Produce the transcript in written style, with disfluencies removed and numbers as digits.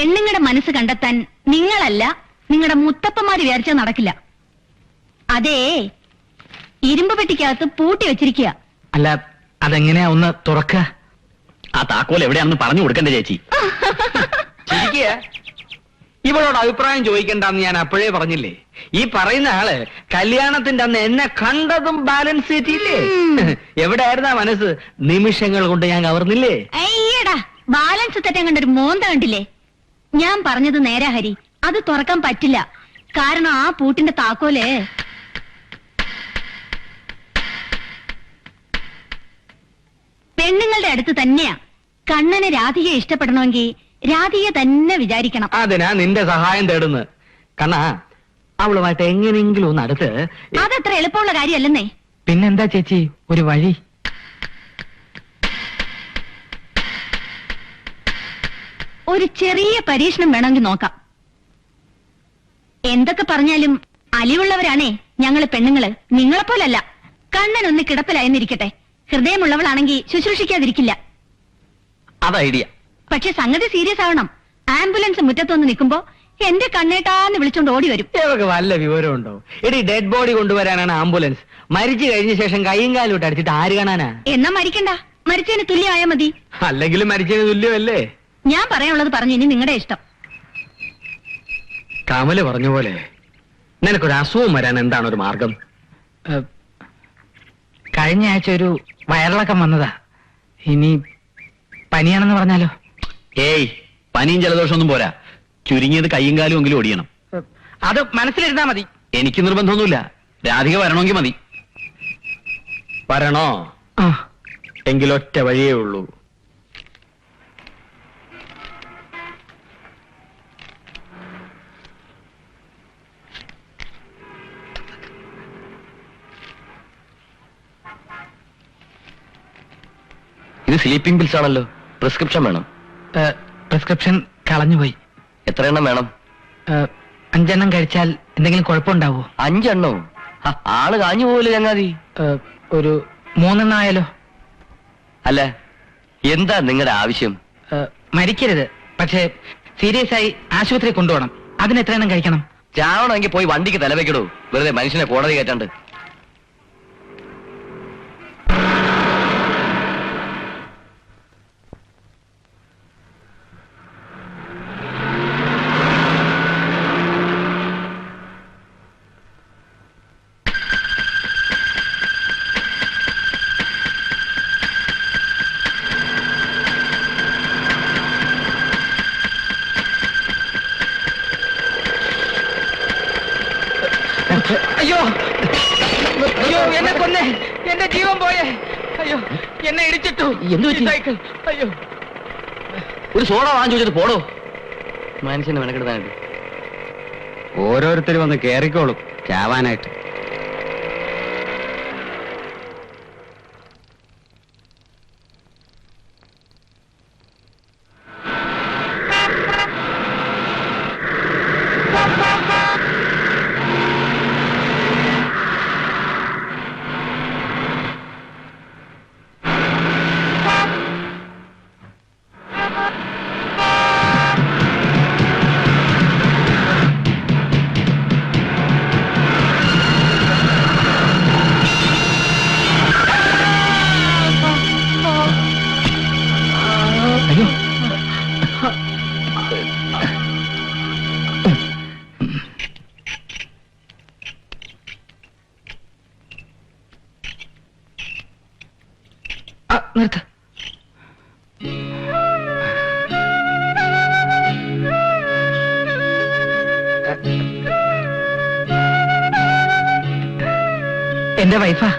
പെണ്ണുങ്ങളുടെ മനസ്സ് കണ്ടെത്താൻ നിങ്ങളല്ല നിങ്ങളുടെ മുത്തപ്പന്മാര് വിചാരിച്ചാൽ നടക്കില്ല. അതേ ഇരുമ്പ് പെട്ടിക്കകത്ത് പൂട്ടി വെച്ചിരിക്കുക. അല്ല, അതെങ്ങനെയാ ഒന്ന് തുറക്ക? ആ താക്കോൽ എവിടെയാണെന്ന് പറഞ്ഞു കൊടുക്കണ്ടേ ചേച്ചി? ഇവളോട് അഭിപ്രായം ചോദിക്കണ്ടെന്ന് ഞാൻ അപ്പോഴേ പറഞ്ഞില്ലേ. ഈ പറയുന്ന ആള് കല്യാണത്തിന്റെ അന്ന് എന്നെ കണ്ടതും ബാലൻസ് ചെയ്തില്ലേ? എവിടെയായിരുന്നാ മനസ്സ്? നിമിഷങ്ങൾ കൊണ്ട് ഞാൻ കവർന്നില്ലേ? അയ്യടാ, ബാലൻസ് തെറ്റാൻ കണ്ടൊരു മോന്ത കണ്ടില്ലേ? ഞാൻ പറഞ്ഞത് നേരാ ഹരി, അത് തുറക്കാൻ പറ്റില്ല. കാരണം ആ പൂട്ടിന്റെ താക്കോല് പെണ്ണുങ്ങളുടെ അടുത്ത് തന്നെയാ. കണ്ണനെ രാധികയെ ഇഷ്ടപ്പെടണമെങ്കിൽ രാധികയെ തന്നെ വിചാരിക്കണം. അതിനാ നിന്റെ സഹായം തേടുന്നത്. കണ്ണാ, അവളുമായിട്ട് എങ്ങനെയെങ്കിലും ഒന്ന് അടുത്ത്. അതത്ര എളുപ്പമുള്ള കാര്യമല്ലെന്നേ. പിന്നെന്താ ചേച്ചി ഒരു വഴി? ഒരു ചെറിയ പരീക്ഷണം വേണമെങ്കിൽ നോക്കാം. എന്തൊക്കെ പറഞ്ഞാലും അലിവുള്ളവരാണേ ഞങ്ങള് പെണ്ണുങ്ങള്. നിങ്ങളെപ്പോലല്ല. കണ്ണനൊന്ന് കിടപ്പിലായെന്നിരിക്കട്ടെ, ഹൃദയമുള്ളവളാണെങ്കിൽ ശുശ്രൂഷിക്കാതിരിക്കില്ല. അത് ഐഡിയ. പക്ഷെ സംഗതി സീരിയസ് ആവണം. ആംബുലൻസ് മുറ്റത്തൊന്ന് നിൽക്കുമ്പോ എന്റെ കണ്ണേട്ടാന്ന് വിളിച്ചോണ്ട് ഓടി വരും. ഇവർക്ക് വല്ല വിവരമുണ്ടോ? എടി, ഡെഡ് ബോഡി കൊണ്ടുവരാനാണ് ആംബുലൻസ്. മരിച്ചു കഴിഞ്ഞ ശേഷം കൈയും കാലും ഇട്ട് അടിച്ചിട്ട് ആര് കാണാനാ? എന്നാ മരിക്കണ്ട, മരിച്ചതിന് തുല്യമായാ മതി. അല്ലെങ്കിലും മരിച്ചതിന് തുല്യമല്ലേ? ഞാൻ പറയാനുള്ളത് പറഞ്ഞു, ഇനി നിങ്ങളുടെ ഇഷ്ടം. കമല് പറഞ്ഞ പോലെ നിനക്കൊരു അസുഖം വരാൻ എന്താണ് ഒരു മാർഗം? കഴിഞ്ഞ ആഴ്ച ഒരു വയറിളക്കം വന്നതാ. ഇനി പനിയാണെന്ന് പറഞ്ഞാലോ? ഏയ്, പനിയും ജലദോഷമൊന്നും പോരാ. ചുരുങ്ങിയത് കയ്യും കാലും എങ്കിലും ഓടിയണം. അത് മനസ്സിലിരുന്നാ മതി. എനിക്ക് നിർബന്ധമൊന്നുമില്ല. രാധിക വരണമെങ്കിൽ മതി. വരണോ? എങ്കിലൊറ്റ വഴിയേ ഉള്ളൂ. ഇത് സ്ലീപ്പിംഗ് പിൽസ് ആണല്ലോ. പ്രിസ്ക്രിപ്ഷൻ വേണം. പ്രിസ്ക്രിപ്ഷൻ കളഞ്ഞുപോയി. എത്ര എണ്ണം വേണം? 5 എണ്ണം കഴിച്ചാൽ എന്തെങ്കിലും കുഴപ്പമുണ്ടാവോ? 5 എണ്ണോ? ആള് കാഞ്ഞു പോവില്ല ചങ്ങാതി. ഒരു 3 എണ്ണം ആയാലോ? അല്ല, എന്താ നിങ്ങളുടെ ആവശ്യം? മരിക്കരുത്, പക്ഷേ സീരിയസ് ആയി ആശുപത്രി കൊണ്ടുപോകണം. അതിന് എത്ര എണ്ണം കഴിക്കണം? ചാവണമെങ്കിൽ പോയി വണ്ടിക്ക് തലവെക്കടൂ, വെറുതെ മനുഷ്യനെ കോടതി കയറ്റാണ്ട്. അയ്യോ അയ്യോ, എന്നെ കൊന്നേ, എന്റെ ജീവൻ പോയേ. അയ്യോ, എന്നെ ഇടിച്ചിട്ടു. സൈക്കിൾ. അയ്യോ, ഒരു സോഡ വാങ്ങി ചോദിച്ചിട്ട് പോടോ. മനുഷ്യനെ മെനക്കെടുത്താനായിട്ട്. ഓരോരുത്തർ വന്ന് കേറിക്കോളും ചാവാനായിട്ട്. നിർത്ത്. എന്റെ വൈഫാ.